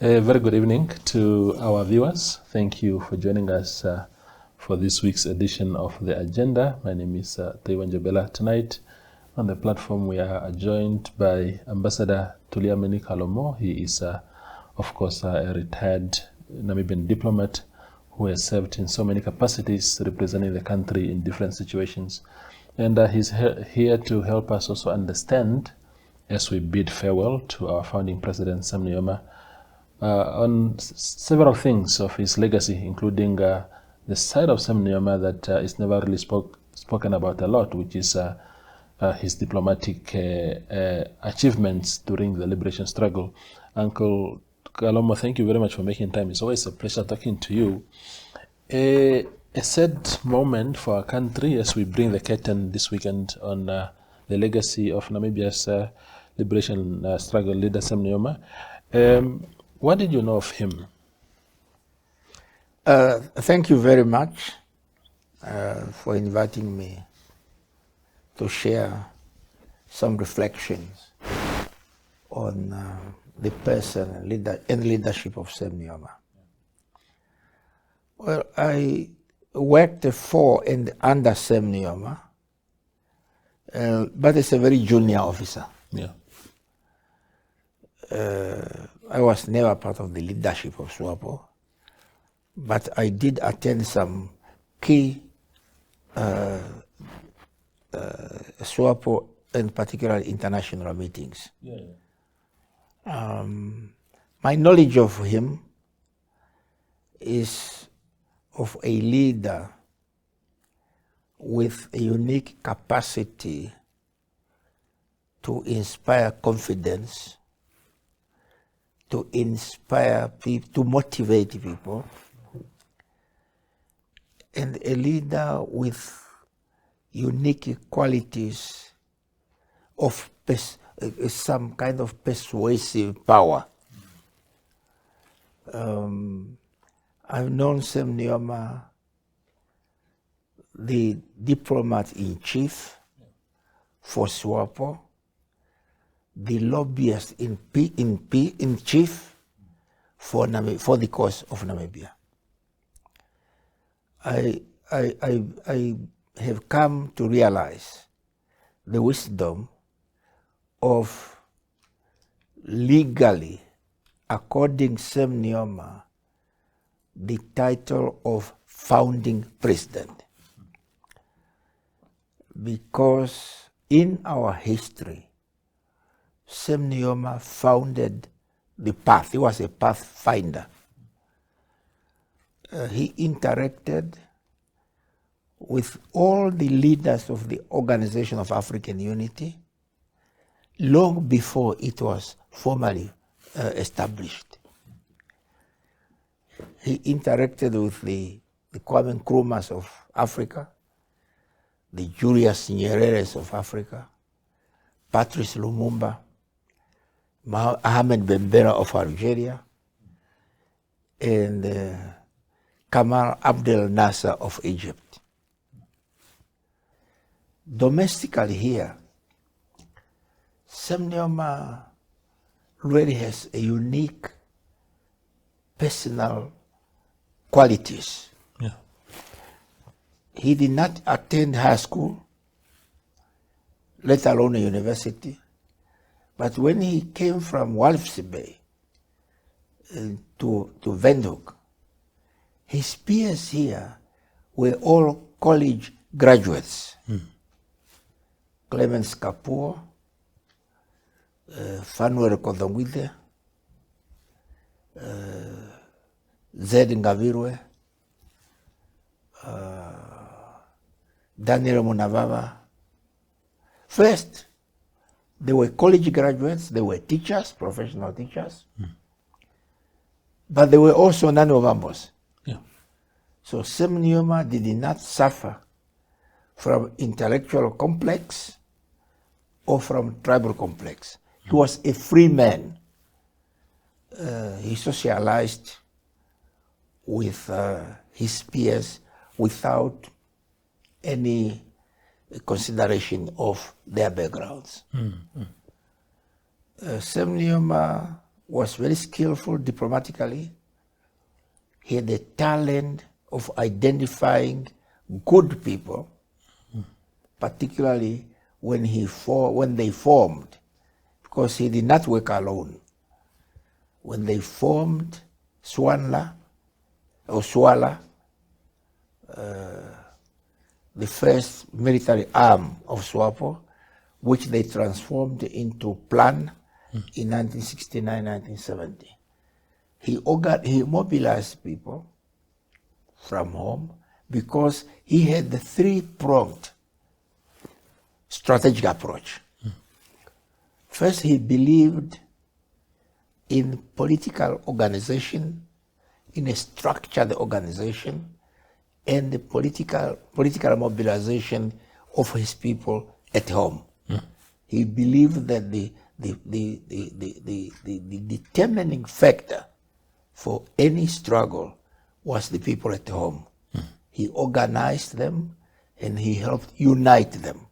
A very good evening to our viewers. Thank you for joining us for this week's edition of The Agenda. My name is Taiwan Jabela. Tonight on the platform we are joined by Ambassador Tuliameni Kalomoh. He is, of course, a retired Namibian diplomat who has served in so many capacities representing the country in different situations. And he's here to help us also understand, as we bid farewell to our founding president Sam Nujoma, on several things of his legacy, including the side of Sam Nujoma that is never really spoken about a lot, which is his diplomatic achievements during the liberation struggle. Uncle Kalomoh, thank you very much for making time. It's always a pleasure talking to you. A sad moment for our country as we bring the curtain this weekend on the legacy of Namibia's liberation struggle leader Sam Nujoma. What did you know of him? Thank you very much for inviting me to share some reflections on the person and leadership of Sam Nujoma. Well, I worked for and under Sam Nujoma, but as a very junior officer. Yeah. I was never part of the leadership of SWAPO, but I did attend some key SWAPO and particularly international meetings. Yeah. My knowledge of him is of a leader with a unique capacity to inspire confidence, to inspire people, to motivate people, and a leader with unique qualities of some kind of persuasive power. I've known Sam Nujoma, the diplomat-in-chief for SWAPO, the lobbyist in chief for the cause of Namibia. I have come to realize the wisdom of legally according Sam Nujoma the title of Founding President, because in our history Sam Nujoma founded the path. He was a pathfinder. He interacted with all the leaders of the Organization of African Unity long before it was formally established. He interacted with the Kwame Nkrumahs of Africa, the Julius Nyereres of Africa, Patrice Lumumba, Ahmed Bembera of Algeria, and Gamal Abdel Nasser of Egypt. Domestically here, Sam Nujoma really has a unique personal qualities. Yeah. He did not attend high school, let alone a university. But when he came from Walvis Bay to Windhoek, his peers here were all college graduates. Clemens Kapoor, Fanuel Kodongwide, Zed Ngavirwe, Daniel Munavava. First, they were college graduates, they were teachers, professional teachers, but they were also non-Ovambos. Yeah. So Sam Nujoma did not suffer from intellectual complex or from tribal complex. He was a free man. He socialized with his peers without any consideration of their backgrounds. Sam Nujoma was very skillful diplomatically. He had the talent of identifying good people, particularly when they formed, because he did not work alone. When they formed Swala, the first military arm of SWAPO, which they transformed into PLAN in 1969-1970. He mobilized people from home because he had the three-pronged strategic approach. First, he believed in political organization, in a structured organization, and the political mobilization of his people at home. He believed that the determining factor for any struggle was the people at home. He organized them and he helped unite them.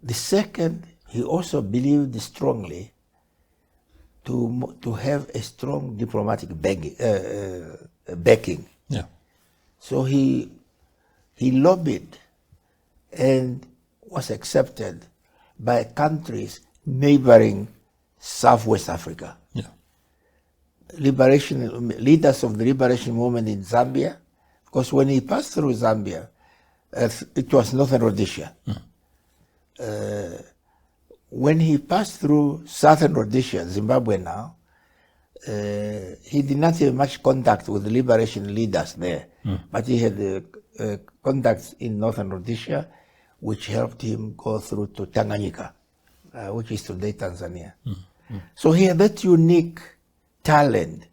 The second, he also believed strongly to have a strong diplomatic backing. Yeah. So he lobbied and was accepted by countries neighboring Southwest Africa. Yeah. Leaders of the liberation movement in Zambia, because when he passed through Zambia, it was Northern Rhodesia. When he passed through Southern Rhodesia, Zimbabwe now, he did not have much contact with the liberation leaders there, but he had contacts in Northern Rhodesia, which helped him go through to Tanganyika, which is today Tanzania. So he had that unique talent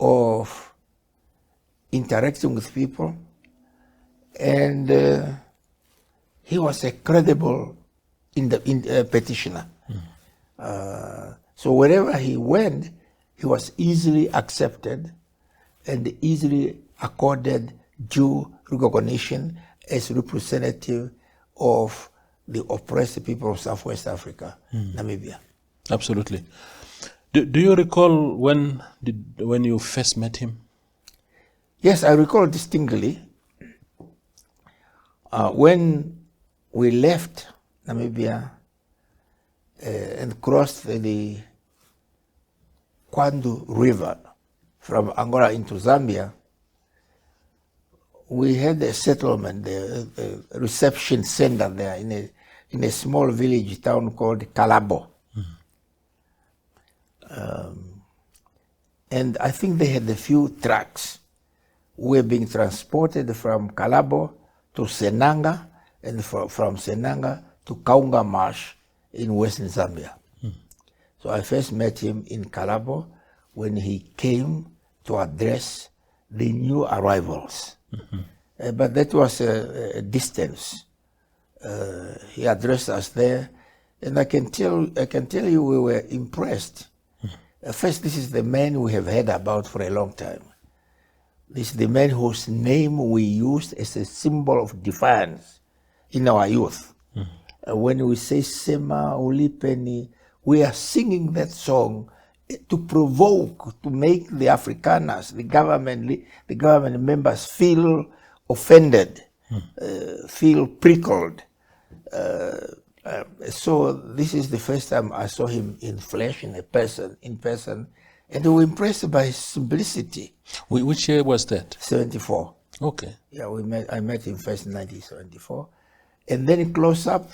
of interacting with people, and he was a credible petitioner. So wherever he went, he was easily accepted and easily accorded due recognition as representative of the oppressed people of Southwest Africa, Namibia. Absolutely. Do you recall when you first met him? Yes, I recall distinctly. When we left Namibia and crossed the Kwandu River from Angola into Zambia, we had a settlement, a reception center there in a small village town called Kalabo. And I think they had a few trucks. We were being transported from Kalabo to Senanga, and from Senanga to Kaunga Marsh in Western Zambia. So I first met him in Kalabo when he came to address the new arrivals. But that was a distance. He addressed us there, and I can tell you we were impressed. First, this is the man we have heard about for a long time. This is the man whose name we used as a symbol of defiance in our youth. When we say Sema Ulipeni, we are singing that song to provoke, to make the Afrikaners, the government members feel offended, feel prickled. So this is the first time I saw him in flesh, in person, and we were impressed by his simplicity. Which year was that? 74. Okay. Yeah, I met him first in 1974, and then close up,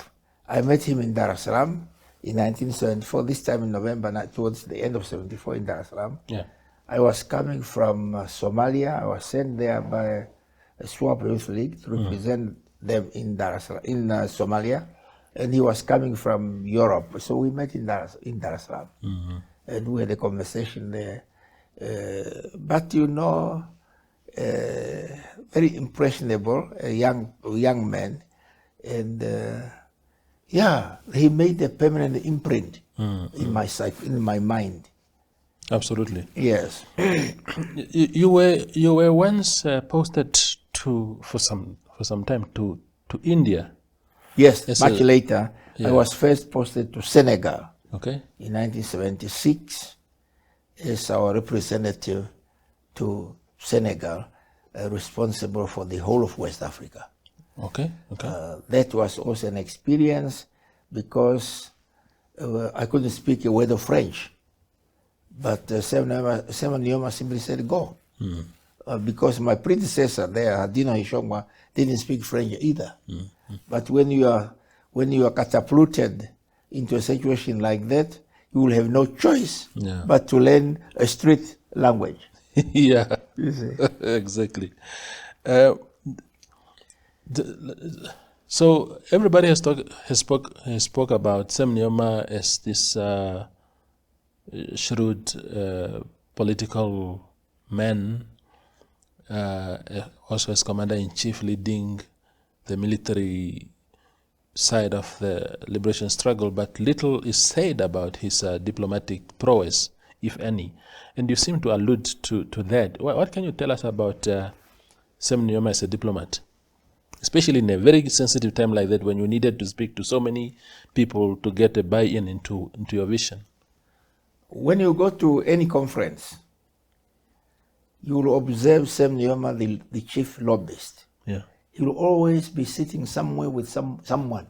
I met him in Dar es Salaam in 1974. This time in November, towards the end of 74 in Dar es Salaam. Yeah. I was coming from Somalia. I was sent there by a SWAP Youth League to represent them in Somalia, and he was coming from Europe. So we met in Dar es Salaam, and we had a conversation there. But you know, very impressionable, a young man, and yeah, he made a permanent imprint in my mind. Absolutely. Yes. You were once posted for some time to India. Yes, much later. Yeah. I was first posted to Senegal. Okay. in 1976 as our representative to Senegal, responsible for the whole of West Africa. Okay. Okay. That was also an experience because I couldn't speak a word of French. But Sam Nujoma simply said, go. Because my predecessor there, Adino Ishongwa, didn't speak French either. But when you are catapulted into a situation like that, you will have no choice but to learn a street language. Yeah, You see. exactly. So everybody has spoke about Sam Nujoma as this shrewd political man, also as commander-in-chief leading the military side of the liberation struggle, but little is said about his diplomatic prowess, if any. And you seem to allude to that. What can you tell us about Sam Nujoma as a diplomat? Especially in a very sensitive time like that, when you needed to speak to so many people to get a buy-in into your vision. When you go to any conference, you will observe Sam Nujoma, the chief lobbyist. Yeah. He will always be sitting somewhere with someone.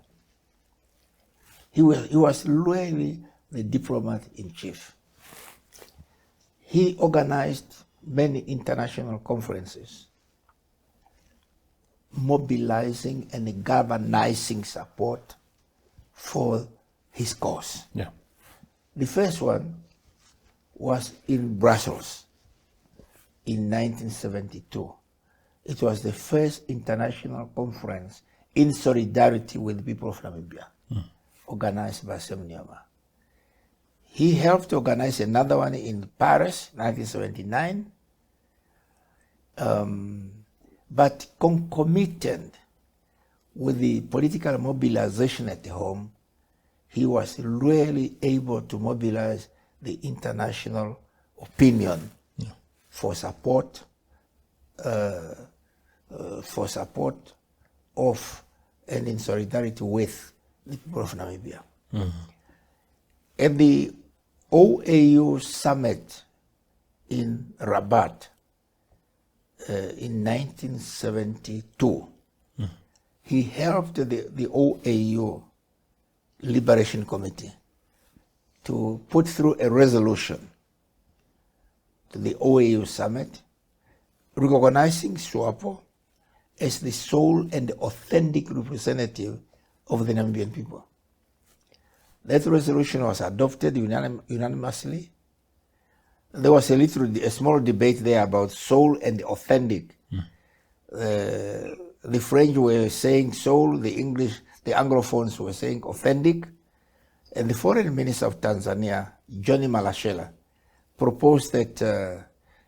He was really the diplomat in chief. He organized many international conferences, mobilizing and galvanizing support for his cause. Yeah. The first one was in Brussels in 1972. It was the first international conference in solidarity with the people of Namibia, organized by Sam Nujoma. He helped organize another one in Paris, 1979, but concomitant with the political mobilization at home, he was really able to mobilize the international opinion for support of and in solidarity with the people of Namibia. At the OAU summit in Rabat in 1972, he helped the OAU Liberation Committee to put through a resolution to the OAU summit recognizing SWAPO as the sole and authentic representative of the Namibian people. That resolution was adopted unanimously. There was a small debate there about sole and authentic. The French were saying sole, the Anglophones were saying authentic, and the foreign minister of Tanzania, Johnny Malashela, proposed that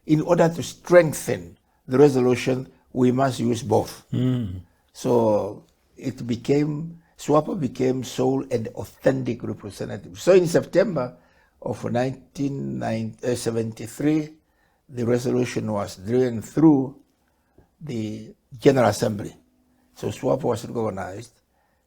in order to strengthen the resolution, we must use both. So SWAPO became sole and authentic representative. So in September of 1973, the resolution was driven through the General Assembly. So SWAPO was recognized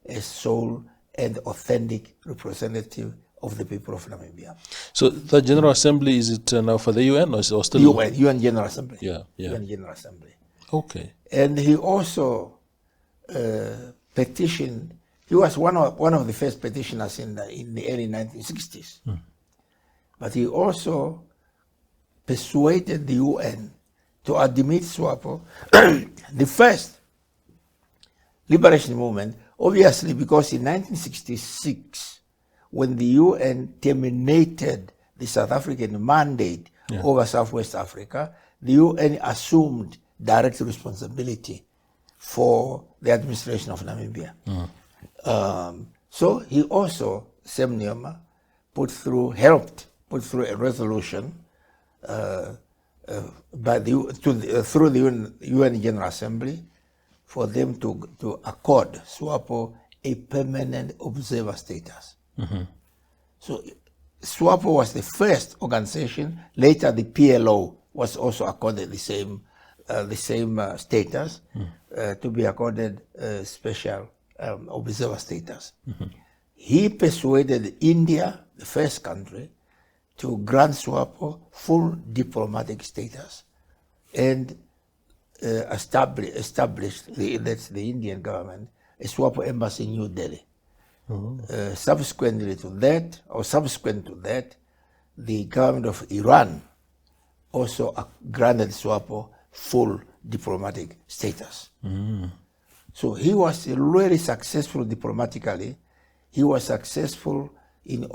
as sole and authentic representative of the people of Namibia. So the General Assembly, is it now for the UN or still? UN General Assembly. Yeah. UN General Assembly. Okay. And he also petitioned. He was one of the first petitioners in the early 1960s. But he also persuaded the UN to admit SWAPO, the first liberation movement, obviously because in 1966, when the UN terminated the South African mandate over Southwest Africa, the UN assumed direct responsibility for the administration of Namibia. So he also, Sam Nujoma, helped put through a resolution through the UN General Assembly for them to accord SWAPO a permanent observer status. So SWAPO was the first organization. Later, the PLO was also accorded the same status, to be accorded special observer status. He persuaded India, the first country to grant SWAPO full diplomatic status and established that's the Indian government, a SWAPO embassy in New Delhi. Subsequent to that, the government of Iran also granted SWAPO full diplomatic status. So he was really successful diplomatically. He was successful in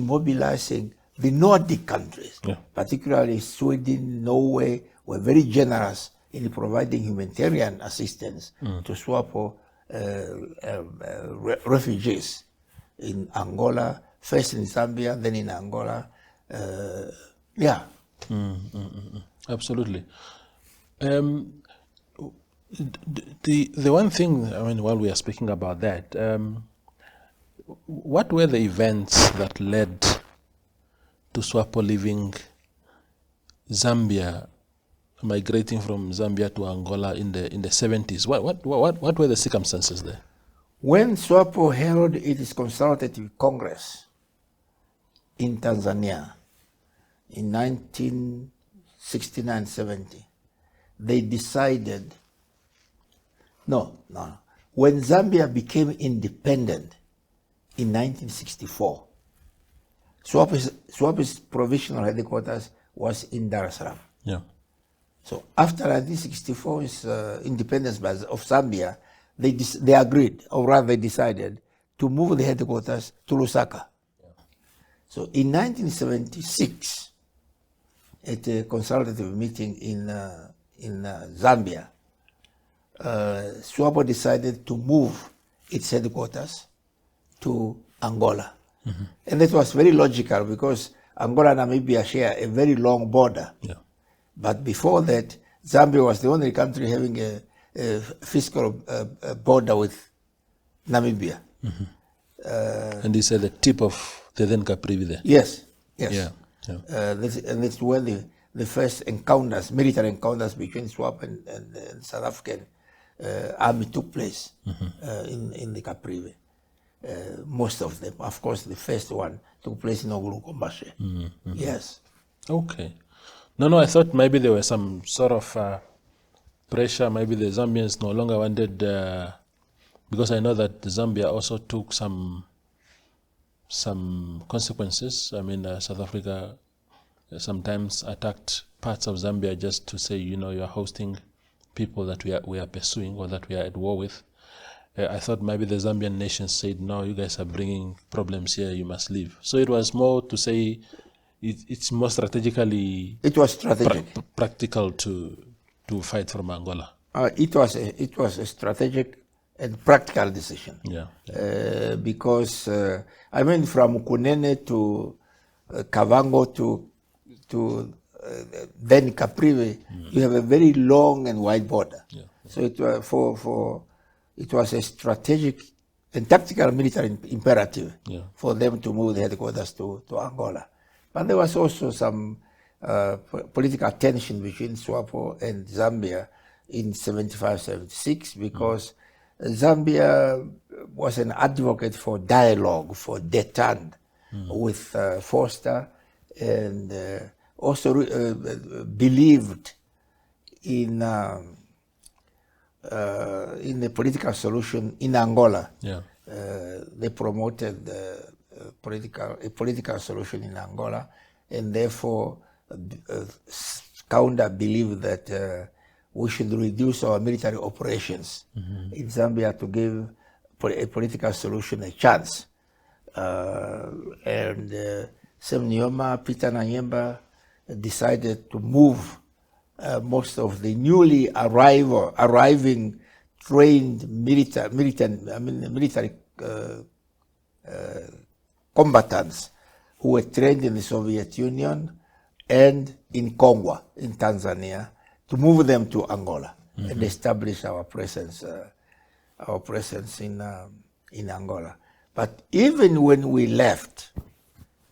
mobilizing the Nordic countries, particularly Sweden, Norway, were very generous in providing humanitarian assistance to SWAPO refugees in Angola, first in Zambia, then in Angola. Absolutely. The one thing, I mean, while we are speaking about that, what were the events that led to SWAPO leaving Zambia, migrating from Zambia to Angola in the 70s? What were the circumstances there? When SWAPO held its consultative congress in Tanzania in 1969-70, they decided, when Zambia became independent in 1964, SWAPO's provisional headquarters was in Dar es Salaam. So after 1964's independence of Zambia, they agreed, or rather they decided, to move the headquarters to Lusaka. So in 1976, at a consultative meeting in Zambia, SWAPO decided to move its headquarters to Angola. And that was very logical because Angola and Namibia share a very long border. But before that, Zambia was the only country having a fiscal border with Namibia. And this is the tip of the then Caprivi there. Yes. Yeah. And that's where the first encounters, military encounters between SWAPO and South African army took place in the Caprivi. Most of them. Of course, the first one took place in Ogulukombashe. Yes. Okay. No, I thought maybe there was some sort of pressure. Maybe the Zambians no longer wanted, because I know that Zambia also took some consequences. I mean, South Africa sometimes attacked parts of Zambia just to say, you are hosting people that we are pursuing or that we are at war with. I thought maybe the Zambian nation said, no, you guys are bringing problems here, you must leave. So it was more to say it's more strategically... It was strategic. Practical to fight from Angola. It was a strategic and practical decision. Because, I mean, from Kunene to Kavango to then Caprivi, you have a very long and wide border. So it was a strategic and tactical military imperative for them to move the headquarters to Angola. But there was also some political tension between SWAPO and Zambia in 75-76 because Zambia was an advocate for dialogue, for détente with Forster, and also believed in the political solution in Angola. They promoted a political solution in Angola, and therefore Kaunda believed that we should reduce our military operations in Zambia to give a political solution a chance. And Sam Nujoma, Peter Nanyemba decided to move most of the newly arriving trained military combatants who were trained in the Soviet Union and in Congo, in Tanzania, to move them to Angola and establish our presence in Angola. But even when we left,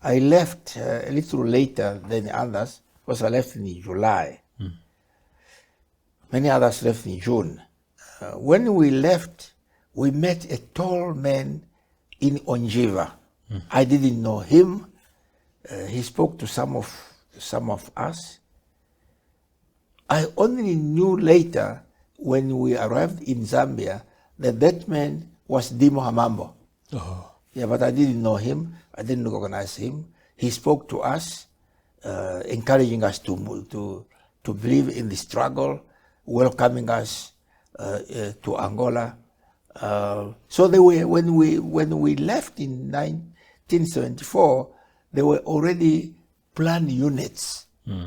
I left a little later than others, because I left in July. Many others left in June. When we left, we met a tall man in Onjiva. I didn't know him. He spoke to some of us. I only knew later when we arrived in Zambia that man was Dimo Hamambo. Oh. Yeah, but I didn't know him. I didn't recognize him. He spoke to us, encouraging us to believe in the struggle, welcoming us to Angola. So they were, when we left in 1974, there were already planned units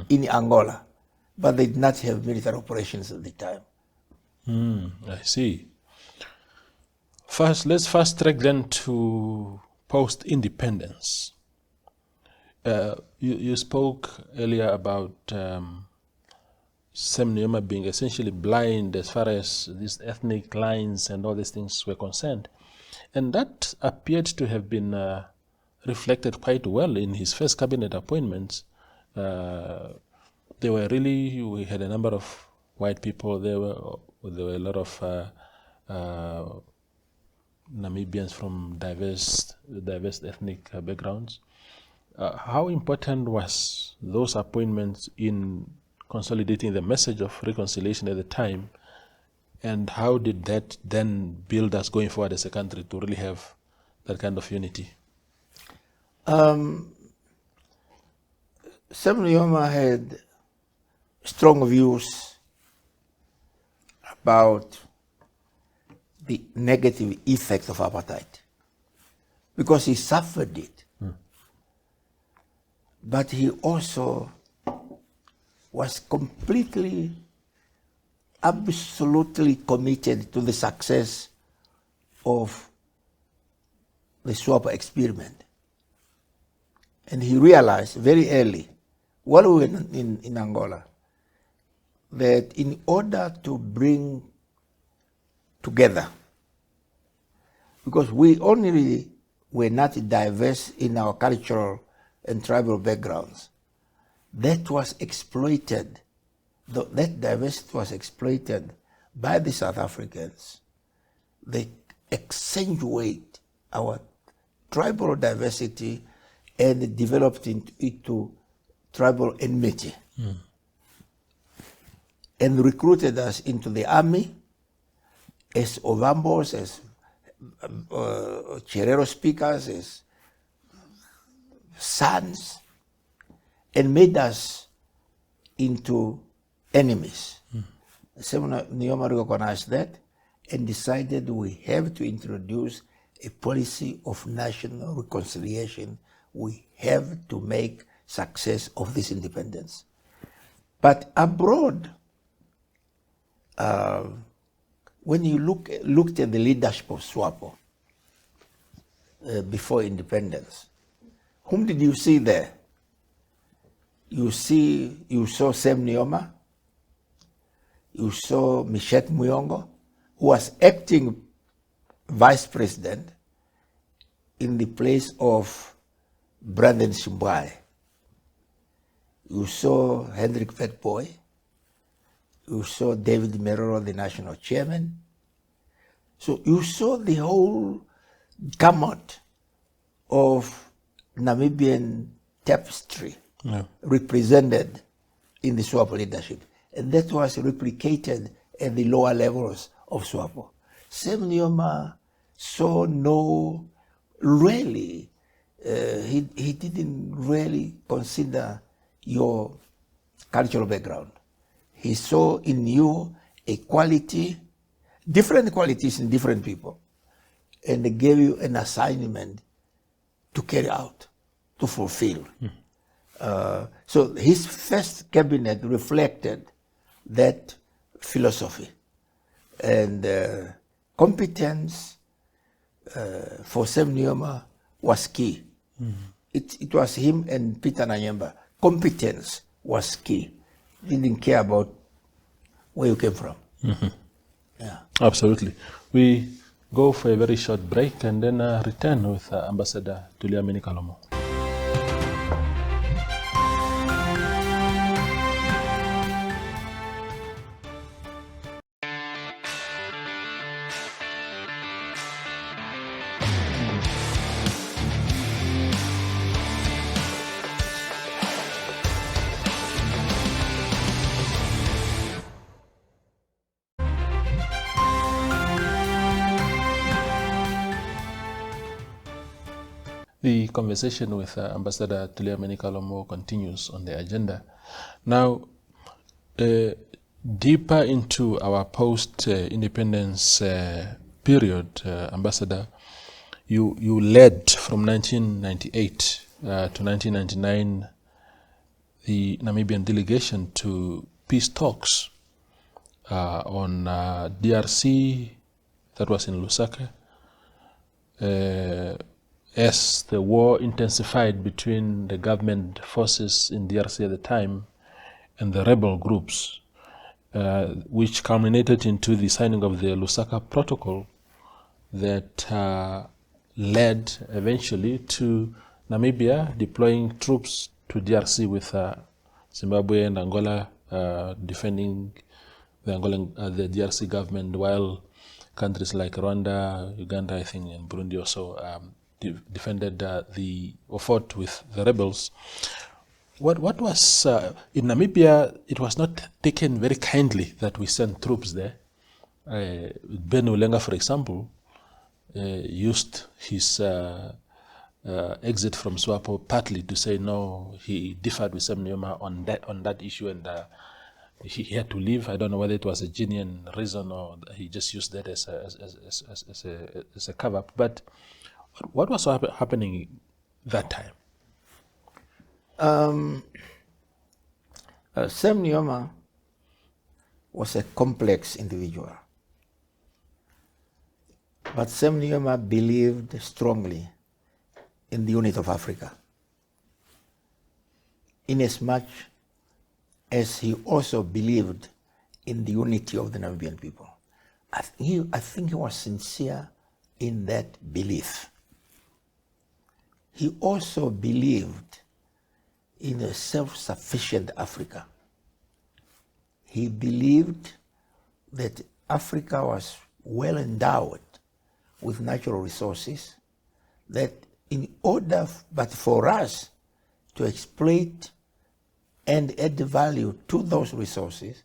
in Angola, but they did not have military operations at the time. I see. Let's fast track then to post-independence. You spoke earlier about Sam Nujoma being essentially blind as far as these ethnic lines and all these things were concerned. And that appeared to have been reflected quite well in his first cabinet appointments. We had a number of white people. There were a lot of Namibians from diverse ethnic backgrounds. How important was those appointments in consolidating the message of reconciliation at the time, and how did that then build us going forward as a country to really have that kind of unity? Sam Nujoma had strong views about the negative effects of apartheid because he suffered it. But he also was completely, absolutely committed to the success of the SWAPO experiment. And he realized very early, while we were in Angola, that in order to bring together, because we only were not diverse in our cultural and tribal backgrounds, that was exploited, that diversity was exploited by the South Africans. They accentuate our tribal diversity and developed into tribal enmity. And recruited us into the army as Ovambos, as Cherero speakers, as sons, and made us into enemies. Sam Nujoma recognized that and decided we have to introduce a policy of national reconciliation. We have to make success of this independence. But abroad, when you looked at the leadership of SWAPO before independence, whom did you see there? You saw Sam Nujoma, you saw Michette Muyongo, who was acting vice president in the place of Brandon Shimbwaye. You saw Hendrik Vetboy, you saw David Meroro, the national chairman. So you saw the whole gamut of Namibian tapestry represented in the SWAPO leadership. And that was replicated at the lower levels of SWAPO. Sam Nujoma saw he didn't really consider your cultural background. He saw in you a quality, different qualities in different people, and they gave you an assignment to carry out, to fulfill. So his first cabinet reflected that philosophy. And competence for Sam Nujoma was key. It was him and Peter Nanyemba. Competence was key. Didn't care about where you came from. Yeah. Absolutely. We go for a very short break and then return with Ambassador Tuliameni Kalomoh. The conversation with Ambassador Tuliameni Kalomoh continues on the agenda. Now, deeper into our post-independence period, Ambassador, you led from 1998 to 1999 the Namibian delegation to peace talks on DRC, that was in Lusaka, as the war intensified between the government forces in DRC at the time and the rebel groups, which culminated into the signing of the Lusaka Protocol that led eventually to Namibia deploying troops to DRC with Zimbabwe and Angola defending the the DRC government, while countries like Rwanda, Uganda, I think, and Burundi also defended or fought with the rebels. What was in Namibia? It was not taken very kindly that we sent troops there. Ben Ulenga, for example, used his exit from SWAPO partly to say no. He differed with Sam Nujoma on that issue, and he had to leave. I don't know whether it was a genuine reason or he just used that as a cover up. But what was happening that time? Sam Nujoma was a complex individual, but Sam Nujoma believed strongly in the unity of Africa, inasmuch as he also believed in the unity of the Namibian people. I think he was sincere in that belief. He also believed in a self-sufficient Africa. He believed that Africa was well endowed with natural resources, that in order but for us to exploit and add value to those resources,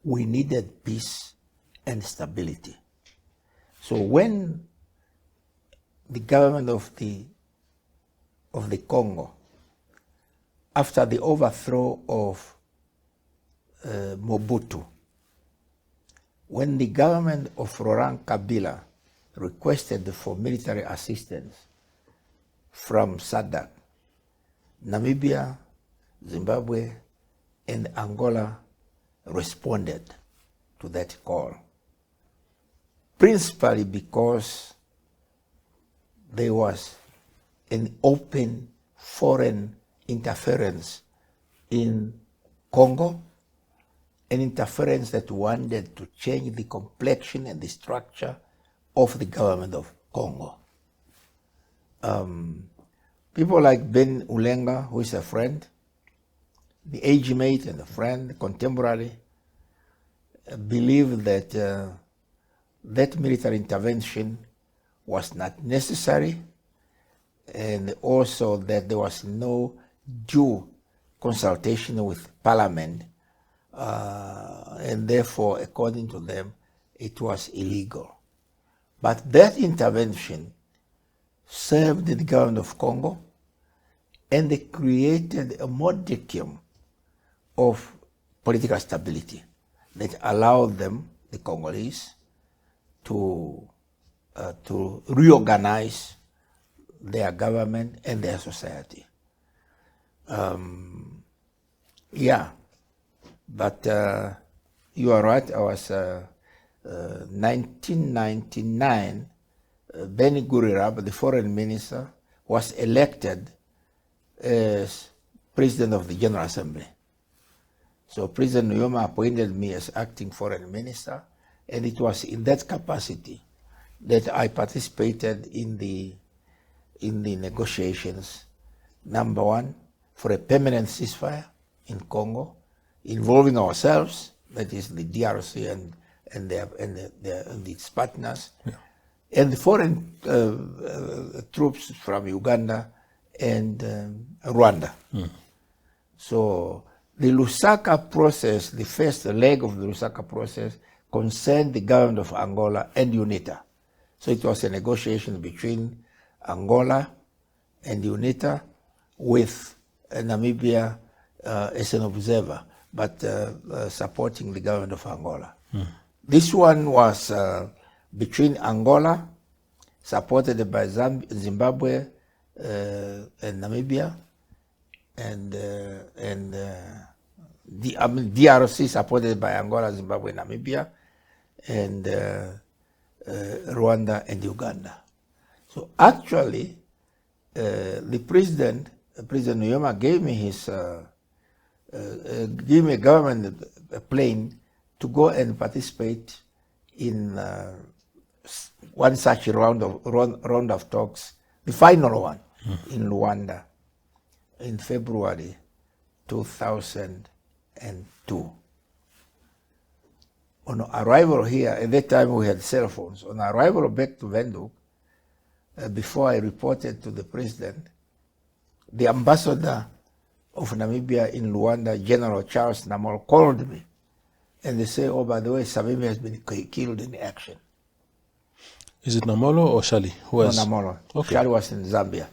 we needed peace and stability. So when the government of the Congo, after the overthrow of Mobutu, when the government of Laurent Kabila requested for military assistance from SADC, Namibia, Zimbabwe, and Angola responded to that call, principally because there was an open foreign interference in Congo, an interference that wanted to change the complexion and the structure of the government of Congo. People like Ben Ulenga, who is a friend, the age mate and a friend, contemporary, believe that that military intervention was not necessary, and also that there was no due consultation with Parliament, and therefore, according to them, it was illegal. But that intervention served the government of Congo, and they created a modicum of political stability that allowed them, the Congolese, to reorganize their government and their society. Yeah, but you are right. I was 1999. Benny Gurirab, the foreign minister, was elected as president of the General Assembly. So President Nujoma appointed me as acting foreign minister, and it was in that capacity that I participated in the negotiations. Number one, for a permanent ceasefire in Congo, involving ourselves, that is the DRC and its partners, yeah, and the foreign troops from Uganda and Rwanda. Mm. So the Lusaka process, the first leg of the Lusaka process, concerned the government of Angola and UNITA. So it was a negotiation between Angola and UNITA, with Namibia as an observer, but supporting the government of Angola. This one was between Angola, supported by Zimbabwe and Namibia, and DRC, supported by Angola, Zimbabwe, Namibia, and Rwanda and Uganda. So actually, the President Nujoma gave me his gave me a government plane to go and participate in one such round of talks, the final one in Luanda in February 2002. On arrival here, at that time we had cell phones. On arrival back to Windhoek, before I reported to the president, the ambassador of Namibia in Luanda, General Charles Namolo, called me. And they say, oh, by the way, Savimbi has been killed in action. Is it Namolo or Shali? Who was? No, Namolo. Okay. Shali was in Zambia.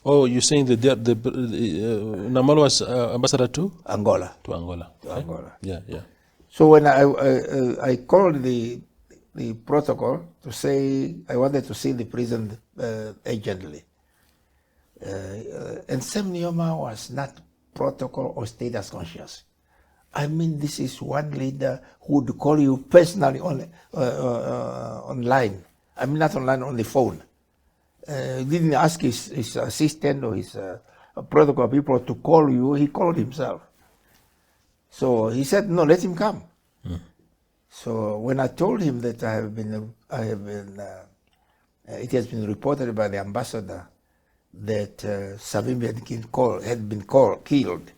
Oh, you're saying the Namolo was ambassador to? Angola. To Angola. To Angola. Yeah, yeah. So when I called the protocol to say I wanted to see the president urgently, and Sam Nujoma was not protocol or status conscious. I mean, this is one leader who would call you personally online. I mean, not online, on the phone. Didn't ask his assistant or his protocol people to call you. He called himself. So he said, no, let him come. So when I told him that it has been reported by the ambassador that Savimbi had been killed,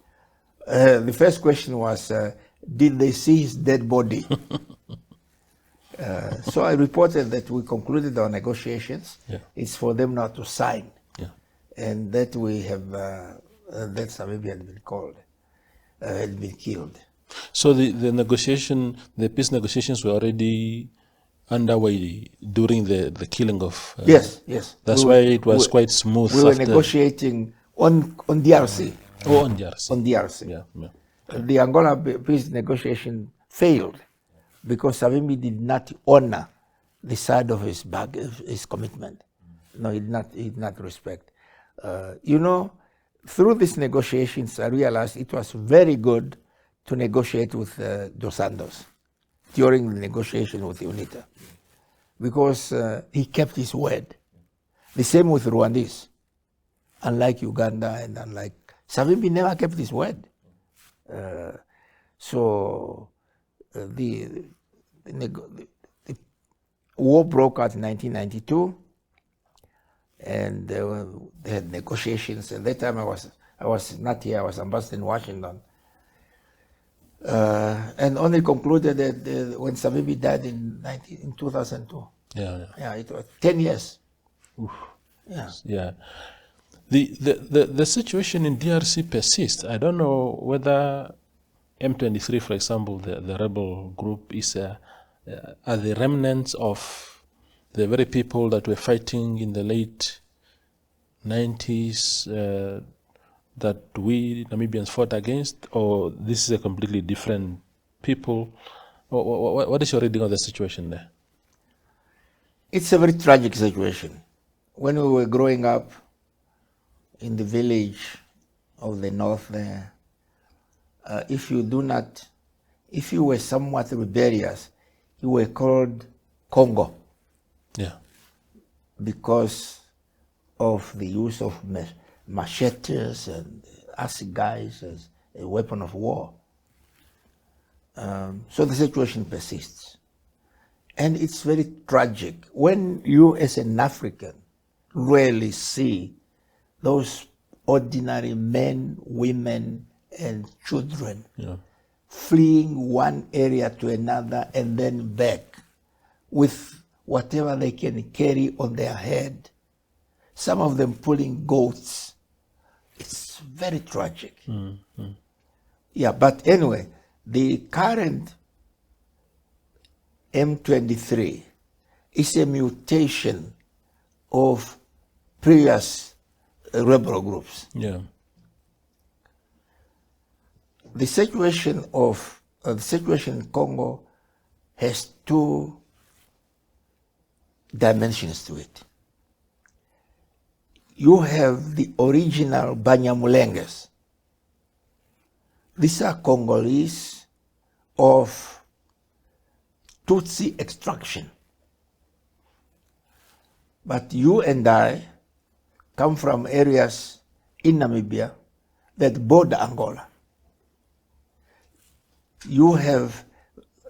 the first question was, did they see his dead body? So I reported that we concluded our negotiations. Yeah. It's for them now to sign. Yeah. And that we have, that Savimbi had been killed. So the peace negotiations were already underway during the killing of... yes. That's why it was quite smooth. We were negotiating on DRC. Oh, on DRC. On DRC. Yeah. The Angola peace negotiation failed because Savimbi did not honor the side of his commitment. No, he did not respect. Through these negotiations, I realized it was very good to negotiate with Dos Santos during the negotiation with UNITA, because he kept his word. The same with Rwandese. Unlike Uganda and unlike Savimbi, never kept his word. So the war broke out in 1992, and they had negotiations. At that time, I was not here. I was ambassador in Washington, and only concluded that when Savimbi died in 2002. Yeah, it was 10 years. Oof. Yeah. The situation in DRC persists. I don't know whether M23, for example, the rebel group, are the remnants of the very people that were fighting in the late 90s that we Namibians fought against, or this is a completely different people? What is your reading of the situation there? It's a very tragic situation. When we were growing up in the village of the north there, if you were somewhat rebellious, you were called Congo. Yeah. Because of the use of machetes and assegais as a weapon of war. So the situation persists. And it's very tragic when you as an African really see those ordinary men, women, and children fleeing one area to another and then back with whatever they can carry on their head. Some of them pulling goats. It's very tragic. Yeah, but anyway, the current M23 is a mutation of previous rebel groups. Yeah. The situation in Congo has two dimensions to it. You have the original Banyamulenges. These are Congolese of Tutsi extraction. But you and I come from areas in Namibia that border Angola. You have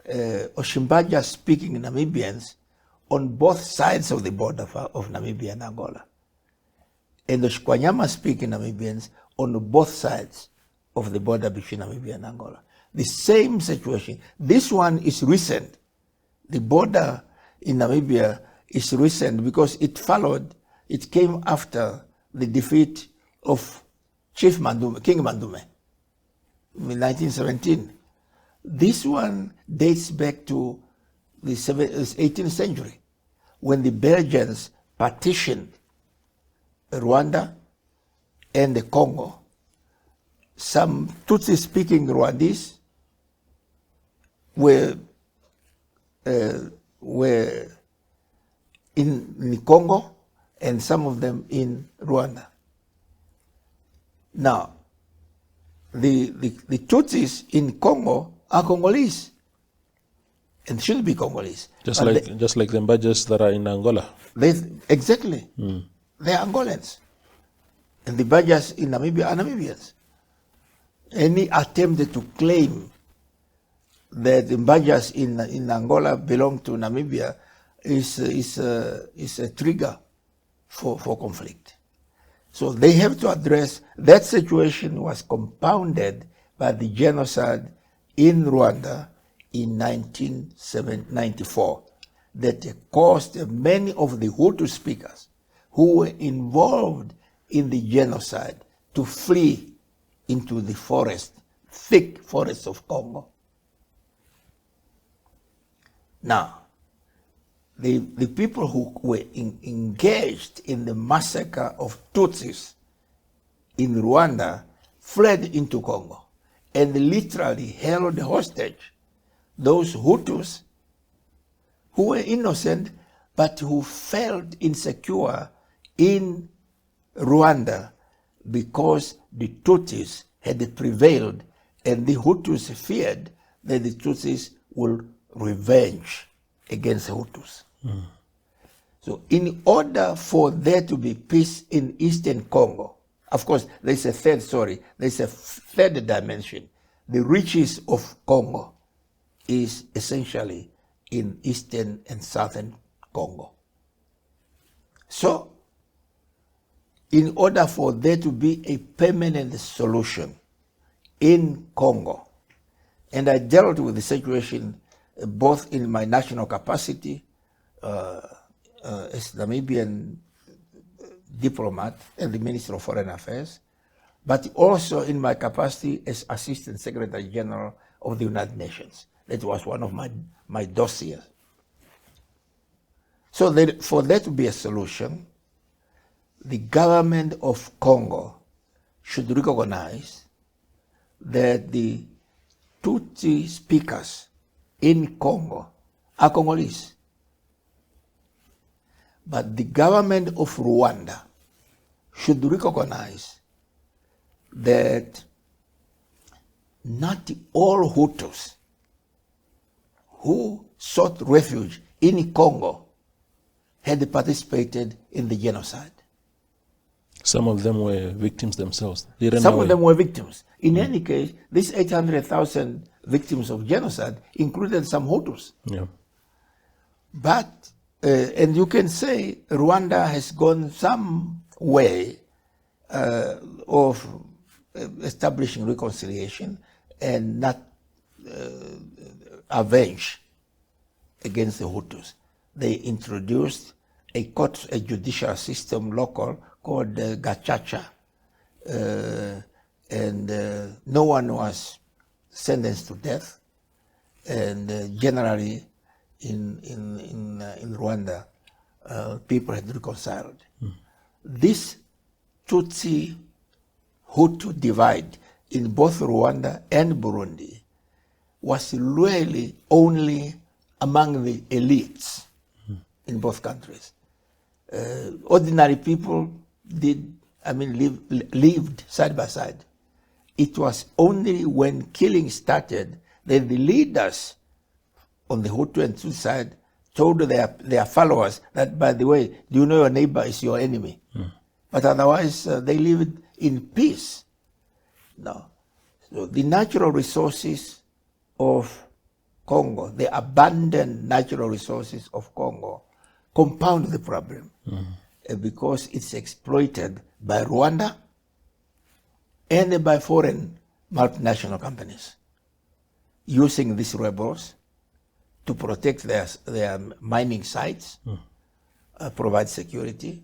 Oshimbaja speaking Namibians on both sides of the border of Namibia and Angola. And the Shkwanyama speaking Namibians on both sides of the border between Namibia and Angola. The same situation. This one is recent. The border in Namibia is recent because it came after the defeat of King Mandume in 1917. This one dates back to the 18th century when the Belgians partitioned Rwanda and the Congo. Some Tutsi-speaking Rwandese were in Congo and some of them in Rwanda. Now, the Tutsis in Congo are Congolese and should be Congolese. Just like the Mbajas that are in Angola. Exactly. They are Angolans. And the Bajas in Namibia are Namibians. Any attempt to claim that the Mbajas in Angola belong to Namibia is a trigger for conflict. So they have to address that situation. Was compounded by the genocide in Rwanda in 1994 that caused many of the Hutu speakers who were involved in the genocide to flee into the forest, thick forests of Congo. Now, the people who were engaged in the massacre of Tutsis in Rwanda fled into Congo and literally held hostage those Hutus who were innocent but who felt insecure in Rwanda because the Tutsis had prevailed and the Hutus feared that the Tutsis would revenge against Hutus. So in order for there to be peace in Eastern Congo, of course, there's a third dimension. The riches of Congo is essentially in Eastern and Southern Congo. So, in order for there to be a permanent solution in Congo, and I dealt with the situation both in my national capacity as Namibian diplomat and the Minister of Foreign Affairs, but also in my capacity as Assistant Secretary General of the United Nations. That was one of my dossiers. So for there to be a solution, the government of Congo should recognize that the Tutsi speakers in Congo are Congolese. But the government of Rwanda should recognize that not all Hutus who sought refuge in Congo had participated in the genocide. Some of them were victims themselves. Some of them were victims. In any case, these 800,000 victims of genocide included some Hutus. Yeah. But, and you can say Rwanda has gone some way of establishing reconciliation and not avenge against the Hutus. They introduced a judicial system local called Gachacha, and no one was sentenced to death. And generally, in Rwanda, people had reconciled. This Tutsi-Hutu divide in both Rwanda and Burundi was really only among the elites in both countries. Ordinary people lived side by side. It was only when killing started that the leaders on the Hutu and Tutsi side told their followers that, by the way, do you know your neighbor is your enemy? But otherwise, they lived in peace. Now, so the natural resources of Congo, the abundant natural resources of Congo, compound the problem because it's exploited by Rwanda and by foreign multinational companies using these rebels to protect their mining sites, provide security,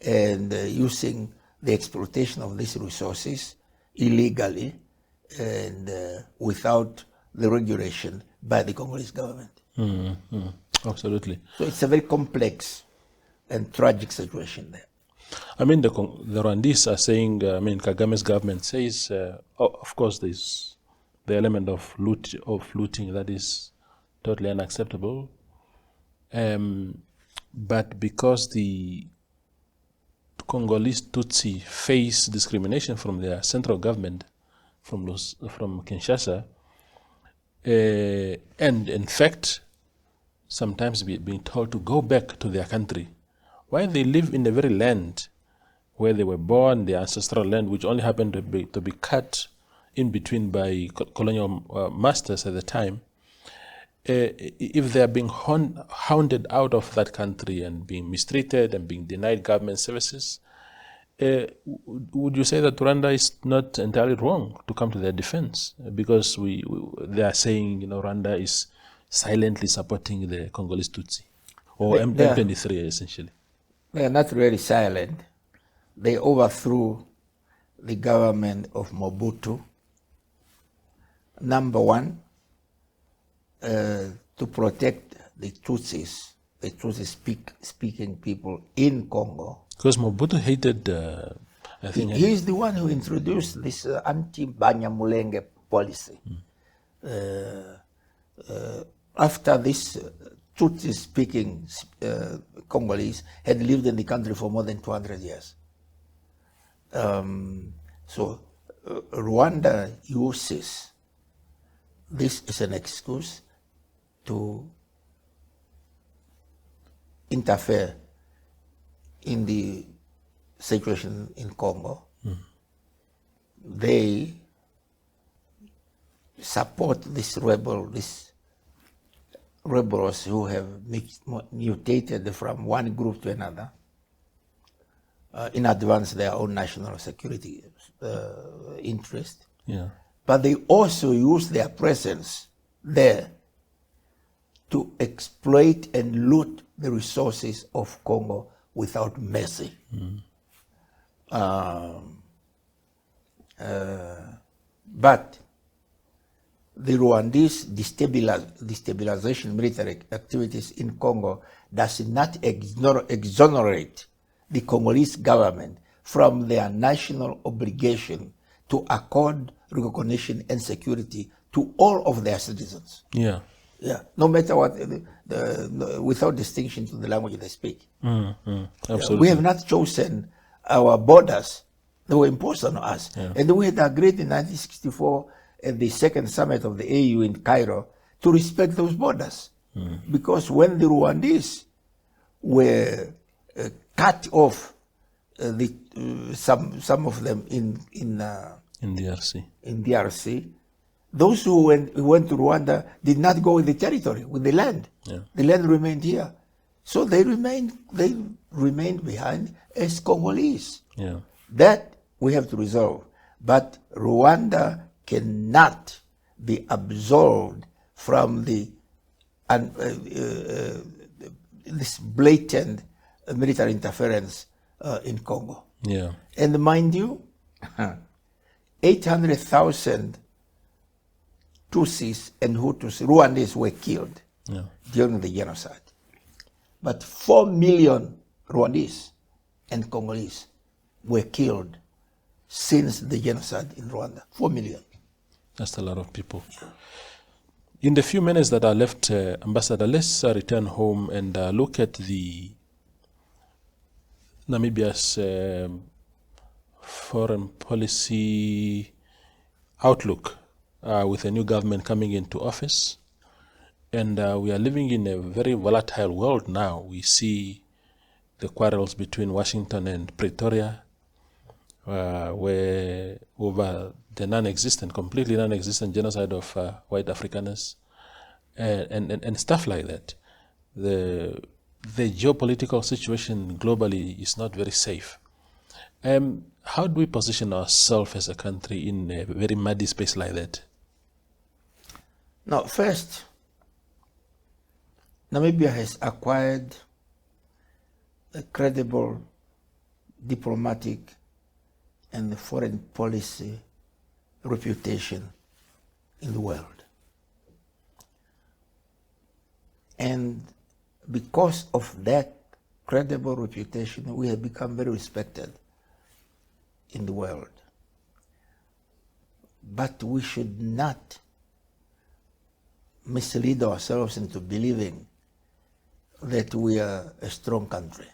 and using the exploitation of these resources illegally and without the regulation by the Congolese government. Absolutely. So it's a very complex and tragic situation there. I mean, the Rwandese are saying, Kagame's government says, of course, there's the element of looting that is totally unacceptable. But because the Congolese Tutsi face discrimination from their central government, from Kinshasa, and in fact, sometimes being told to go back to their country, while they live in the very land where they were born, their ancestral land, which only happened to be cut in between by colonial masters at the time. If they are being hounded out of that country and being mistreated and being denied government services, would you say that Rwanda is not entirely wrong to come to their defense? Because they are saying, Rwanda is silently supporting the Congolese Tutsi, or M23 essentially. They are not really silent. They overthrew the government of Mobutu. Number one, to protect the Tutsis, the Tutsi-speaking people in Congo. Because Mobutu hated, I think... He's the one who introduced this anti-Banyamulenge policy. After this Tutsi-speaking Congolese had lived in the country for more than 200 years. So Rwanda uses this as an excuse to interfere in the situation in Congo. They support these rebels who have mutated from one group to another in advance their own national security interest. Yeah. But they also use their presence there to exploit and loot the resources of Congo without mercy. But the Rwandese destabilization military activities in Congo does not exonerate the Congolese government from their national obligation to accord recognition and security to all of their citizens. Yeah. Yeah, no matter what, without distinction to the language they speak. Absolutely. We have not chosen our borders. They were imposed on us. Yeah. And we had agreed in 1964 at the second summit of the AU in Cairo to respect those borders. Because when the Rwandese were cut off, some of them in DRC, those who went to Rwanda did not go with the territory, with the land. Yeah. The land remained here. So they remained behind as Congolese. Yeah. That we have to resolve. But Rwanda cannot be absolved from the this blatant military interference in Congo. Yeah. And mind you, 800,000 Tutsis and Hutus, Rwandese, were killed during the genocide. But 4 million Rwandese and Congolese were killed since the genocide in Rwanda. 4 million. That's a lot of people. In the few minutes that are left, Ambassador, let's return home and look at the Namibia's foreign policy outlook with a new government coming into office. And we are living in a very volatile world now. We see the quarrels between Washington and Pretoria, where over the completely non-existent genocide of white Afrikaners, and stuff like that. The geopolitical situation globally is not very safe. How do we position ourselves as a country in a very muddy space like that? Now, first, Namibia has acquired a credible diplomatic and foreign policy reputation in the world. And because of that credible reputation, we have become very respected in the world. But we should not mislead ourselves into believing that we are a strong country.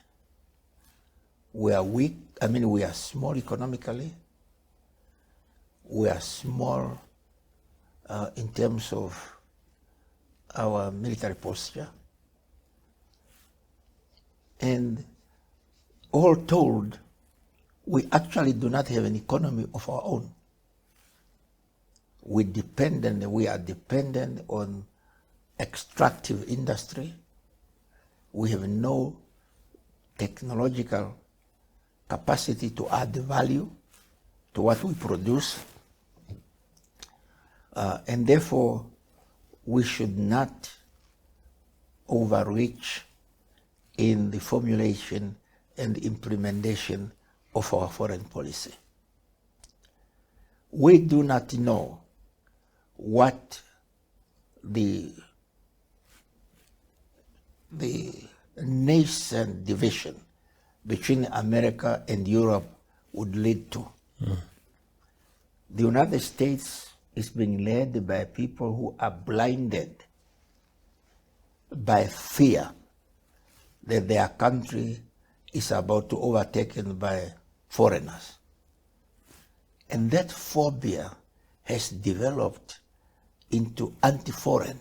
We are weak, we are small economically. We are small in terms of our military posture. And all told, we actually do not have an economy of our own. We are dependent on extractive industry. We have no technological capacity to add value to what we produce. And therefore, we should not overreach in the formulation and implementation of our foreign policy. We do not know what the nascent division between America and Europe would lead to. The United States is being led by people who are blinded by fear that their country is about to be overtaken by foreigners. And that phobia has developed into anti-foreign,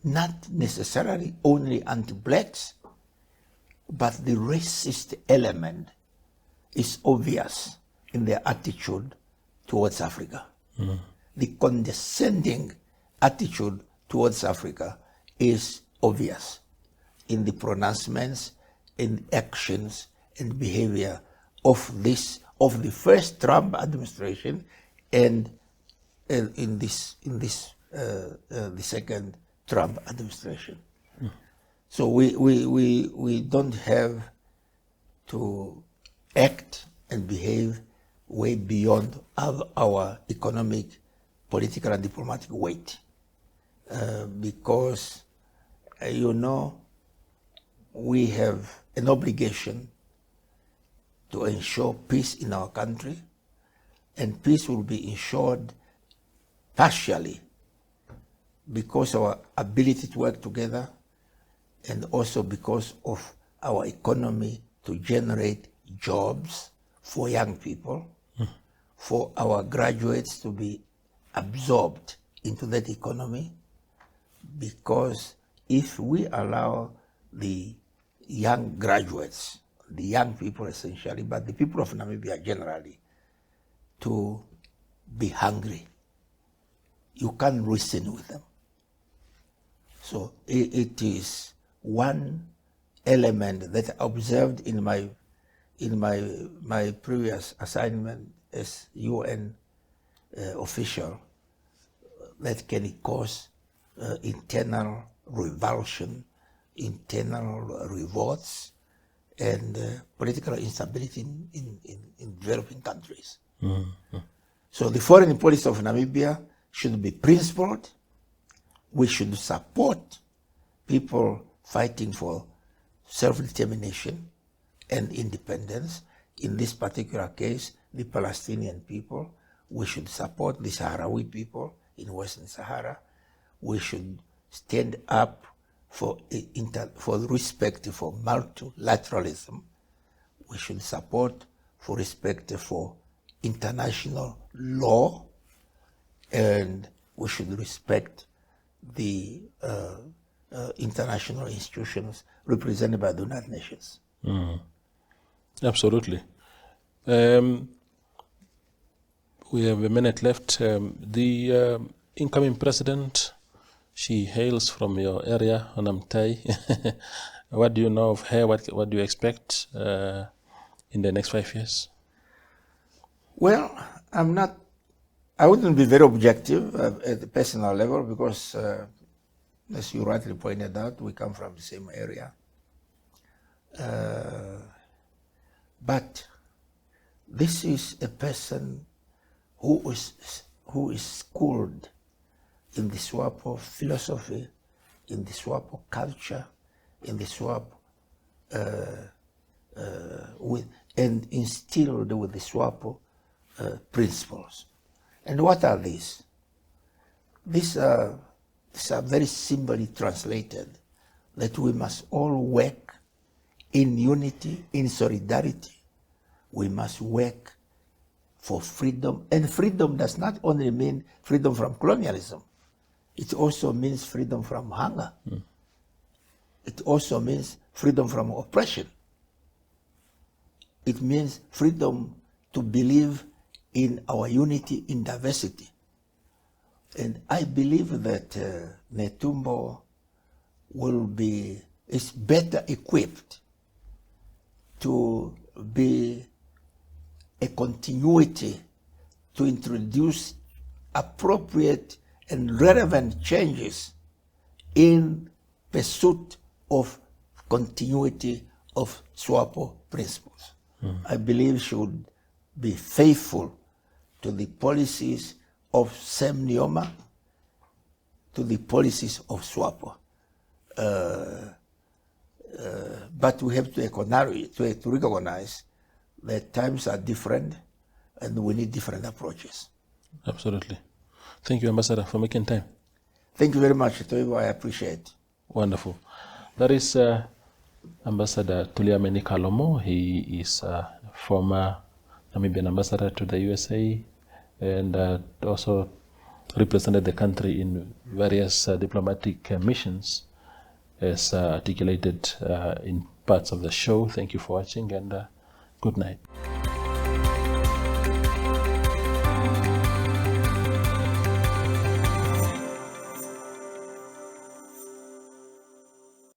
not necessarily only anti-blacks, but the racist element is obvious in their attitude towards Africa. The condescending attitude towards Africa is obvious in the pronouncements and actions and behavior of the first Trump administration and in the second Trump administration. So we don't have to act and behave way beyond our economic, political, and diplomatic weight, because we have an obligation to ensure peace in our country, and peace will be ensured partially because of our ability to work together and also because of our economy to generate jobs for young people, for our graduates to be absorbed into that economy, because if we allow the young graduates, the young people essentially, but the people of Namibia generally, to be hungry, you can't reason with them. So it is one element that I observed in my previous assignment as UN official that can cause internal revulsion, internal revolts, and political instability in developing countries. So the foreign policy of Namibia should be principled. We should support people fighting for self-determination and independence in this particular case, the Palestinian people. We should support the Sahrawi people in Western Sahara. We should stand up for respect for multilateralism. We should support for respect for international law, and we should respect the international institutions represented by the United Nations. Absolutely. We have a minute left. The incoming president, she hails from your area, Onamtai. What do you know of her? What do you expect in the next 5 years? Well, I wouldn't be very objective at the personal level because, as you rightly pointed out, we come from the same area. But this is a person who is schooled in the SWAPO philosophy, in the SWAPO culture, in the SWAPO and instilled with the SWAPO principles. And what are these? These are very simply translated, that we must all work in unity, in solidarity. We must work for freedom. And freedom does not only mean freedom from colonialism. It also means freedom from hunger. It also means freedom from oppression. It means freedom to believe in our unity in diversity. And I believe that Netumbo is better equipped to be a continuity, to introduce appropriate and relevant changes in pursuit of continuity of SWAPO principles. I believe she would be faithful to the policies of Sam Nujoma, to the policies of SWAPO. But we have to recognize that times are different and we need different approaches. Absolutely. Thank you, Ambassador, for making time. Thank you very much, Toivo. I appreciate it. Wonderful. That is Ambassador Tuliameni Kalomoh. He is a former Namibian ambassador to the USA and also represented the country in various diplomatic missions, as articulated in parts of the show. Thank you for watching, and good night.